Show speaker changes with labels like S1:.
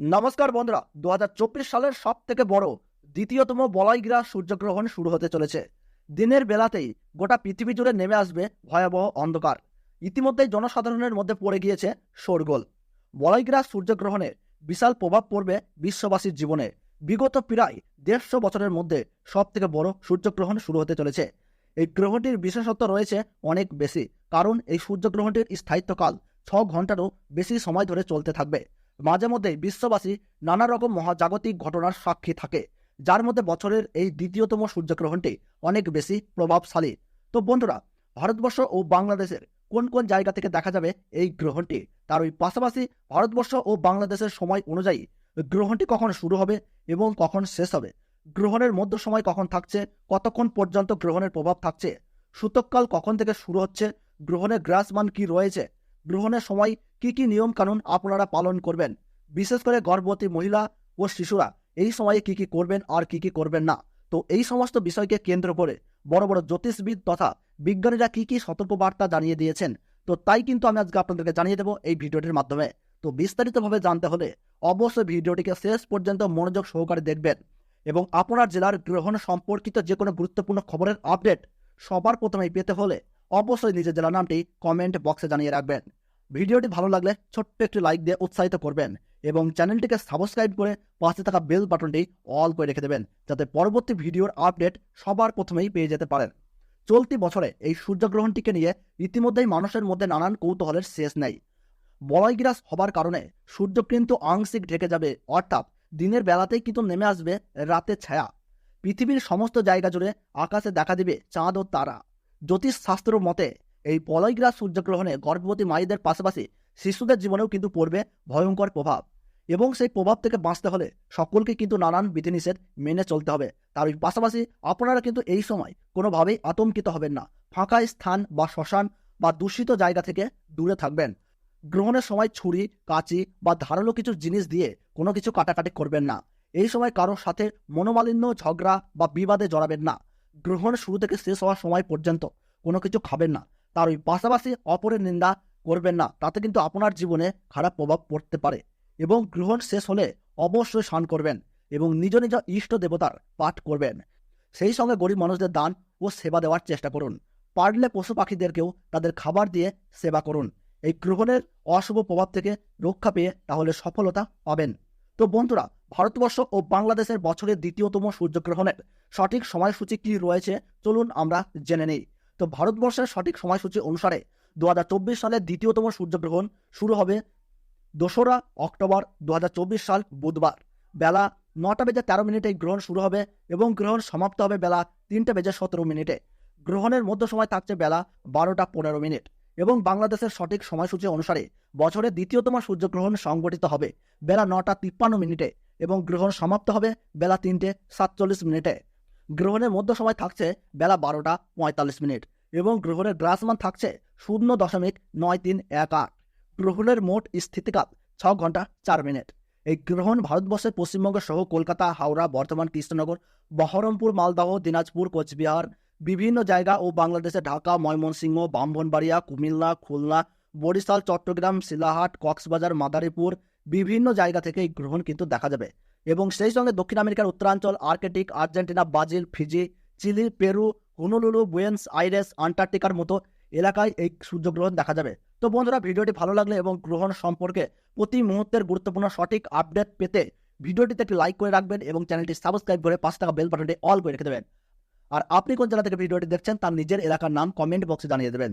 S1: নমস্কার বন্ধুরা, 2024 সালের সব থেকে বড় দ্বিতীয়তম বলয়গ্রাস সূর্যগ্রহণ শুরু হতে চলেছে। দিনের বেলাতেই গোটা পৃথিবী জুড়ে নেমে আসবে ভয়াবহ অন্ধকার। ইতিমধ্যেই জনসাধারণের মধ্যে পড়ে গিয়েছে শোরগোল। বলয়গ্রাস সূর্যগ্রহণের বিশাল প্রভাব পড়বে বিশ্ববাসীর জীবনে। বিগত প্রায় 150 বছরের মধ্যে সব থেকে বড় সূর্যগ্রহণ শুরু হতে চলেছে। এই গ্রহণটির বিশেষত্ব রয়েছে অনেক বেশি, কারণ এই সূর্যগ্রহণটির স্থায়িত্বকাল 6 ঘন্টারও বেশি সময় ধরে চলতে থাকবে। মাঝে মধ্যে বিশ্ববাসী নানা রকম মহাজাগতিক ঘটনার সাক্ষী থাকে, যার মধ্যে বছরের এই দ্বিতীয়তম সূর্যগ্রহণটি অনেক বেশি প্রভাবশালী। তো বন্ধুরা, ভারতবর্ষ ও বাংলাদেশের কোন কোন জায়গা থেকে দেখা যাবে এই গ্রহণটি, তার ওই পাশাপাশি ভারতবর্ষ ও বাংলাদেশের সময় অনুযায়ী গ্রহণটি কখন শুরু হবে এবং কখন শেষ হবে, গ্রহণের মধ্য সময় কখন থাকছে, কতক্ষণ পর্যন্ত গ্রহণের প্রভাব থাকছে, সূতককাল কখন থেকে শুরু হচ্ছে, গ্রহণের গ্রাসমান কি রয়েছে, গ্রহণের সময় কি কি নিয়ম কানুন আপনারা পালন করবেন, বিশেষ করে গর্ভবতী মহিলা ও শিশুরা এই সময়ে কি কি করবেন আর কি কি করবেন না। তো এই সমস্ত বিষয়কে কেন্দ্র করে বড় বড় জ্যোতিষবিদ তথা বিজ্ঞানীরা কি কি সতর্কবার্তা জানিয়ে দিয়েছেন, তো তাই কিন্তু আমি আজকে আপনাদেরকে জানিয়ে দেবো এই ভিডিওটির মাধ্যমে। তো বিস্তারিতভাবে জানতে হলে অবশ্যই ভিডিওটিকে শেষ পর্যন্ত মনোযোগ সহকারে দেখবেন এবং আপনার জেলার গ্রহণ সম্পর্কিত যে কোনো গুরুত্বপূর্ণ খবরের আপডেট সবার প্রথমেই পেতে হলে অবশ্যই নিজের জেলার নামটি কমেন্ট বক্সে জানিয়ে রাখবেন। ভিডিওটি ভালো লাগলে ছোট্ট একটি লাইক দিয়ে উৎসাহিত করবেন এবং চ্যানেলটিকে সাবস্ক্রাইব করে পাশে থাকা বেল বাটনটি অল করে রেখে দেবেন, যাতে পরবর্তী ভিডিওর আপডেট সবার প্রথমেই পেয়ে যেতে পারেন। চলতি বছরে এই সূর্যগ্রহণটিকে নিয়ে ইতিমধ্যেই মানুষের মধ্যে নানান কৌতূহলের শেষ নেই। বলয়গ্রাস হবার কারণে সূর্য কিন্তু আংশিক ঢেকে যাবে, অর্থাৎ দিনের বেলাতেই কিন্তু নেমে আসবে রাতের ছায়া। পৃথিবীর সমস্ত জায়গা জুড়ে আকাশে দেখা দিবে চাঁদ ও তারা। জ্যোতিষ শাস্ত্র মতে এই বলয়গ্রাস সূর্যগ্রহণে গর্ভবতী মায়েদের পাশাপাশি শিশুদের জীবনেও কিন্তু পড়বে ভয়ঙ্কর প্রভাব, এবং সেই প্রভাব থেকে বাঁচতে হলে সকলকে কিন্তু নানান বিধিনিষেধ মেনে চলতে হবে। তার পাশাপাশি আপনারা কিন্তু এই সময় কোনোভাবেই আতঙ্কিত হবেন না। ফাঁকা স্থান বা শ্মশান বা দূষিত জায়গা থেকে দূরে থাকবেন। গ্রহণের সময় ছুরি, কাঁচি বা ধারালো কিছু জিনিস দিয়ে কোনো কিছু কাটাকাটি করবেন না। এই সময় কারোর সাথে মনোমালিন্য, ঝগড়া বা বিবাদে জড়াবেন না। গ্রহণ শুরু থেকে শেষ হওয়ার সময় পর্যন্ত কোনো কিছু খাবেন না। তার পাশাপাশি অপরের নিন্দা করবেন না, তাতে কিন্তু আপনার জীবনে খারাপ প্রভাব পড়তে পারে। এবং গ্রহণ শেষ হলে অবশ্যই স্নান করবেন এবং নিজ নিজ ইষ্ট দেবতার পাঠ করবেন। সেই সঙ্গে গরিব মানুষদের দান ও সেবা দেওয়ার চেষ্টা করুন। পারলে পশু পাখিদেরকেও তাদের খাবার দিয়ে সেবা করুন। এই গ্রহণের অশুভ প্রভাব থেকে রক্ষা পেয়ে তাহলে সফলতা পাবেন। তো বন্ধুরা, ভারতবর্ষ ও বাংলাদেশের বছরের দ্বিতীয়তম সূর্যগ্রহণের সঠিক সময়সূচি কি রয়েছে চলুন আমরা জেনে নিই। তো ভারতবর্ষের সঠিক সময়সূচি অনুসারে 2024 সালের দ্বিতীয়তম সূর্যগ্রহণ শুরু হবে 2রা অক্টোবর 2024 সাল বুধবার বেলা 9:13 এই গ্রহণ শুরু হবে এবং গ্রহণ সমাপ্ত হবে বেলা 3:17। গ্রহণের মধ্য সময় থাকছে বেলা 12:15 এবং বাংলাদেশের সঠিক সময়সূচি অনুসারে বছরের দ্বিতীয়তম সূর্যগ্রহণ সংঘটিত হবে বেলা 9:53 এবং গ্রহণ সমাপ্ত হবে বেলা 3:47। গ্রহণের মধ্য সময় থাকছে বেলা 12:45 এবং গ্রহণের গ্রাসমান থাকছে 0.9318। গ্রহণের মোট স্থিতিকাল 6 ঘন্টা 4 মিনিট। এই গ্রহণ ভারতবর্ষের পশ্চিমবঙ্গ সহ কলকাতা, হাওড়া, বর্ধমান, কৃষ্ণনগর, বহরমপুর, মালদহ, দিনাজপুর, কোচবিহার, বিভিন্ন জায়গা ও বাংলাদেশে ঢাকা, ময়মনসিংহ, ব্রাহ্মণবাড়িয়া, কুমিল্লা, খুলনা, বরিশাল, চট্টগ্রাম, শিলাহাট, কক্সবাজার, মাদারীপুর বিভিন্ন জায়গা থেকে এই গ্রহণ কিন্তু দেখা যাবে। এবং সেই সঙ্গে দক্ষিণ আমেরিকার উত্তরাঞ্চল, Arctic, Argentina, Brazil, Fiji, Chile, Peru, Honolulu, Buenos Aires, আন্টার্কটিকার মতো এলাকায় এই সূর্যগ্রহণ দেখা যাবে। তো বন্ধুরা, ভিডিওটি ভালো লাগলে এবং গ্রহণ সম্পর্কে প্রতি মুহূর্তের গুরুত্বপূর্ণ সঠিক আপডেট পেতে ভিডিওটিতে একটি লাইক করে রাখবেন এবং চ্যানেলটি সাবস্ক্রাইব করে পাশে থাকা বেল বাটনটি অল করে রেখে দেবেন। আর আপনি কোন জেলা থেকে ভিডিওটি দেখছেন তার নিজের এলাকার নাম কমেন্ট বক্সে জানিয়ে দেবেন।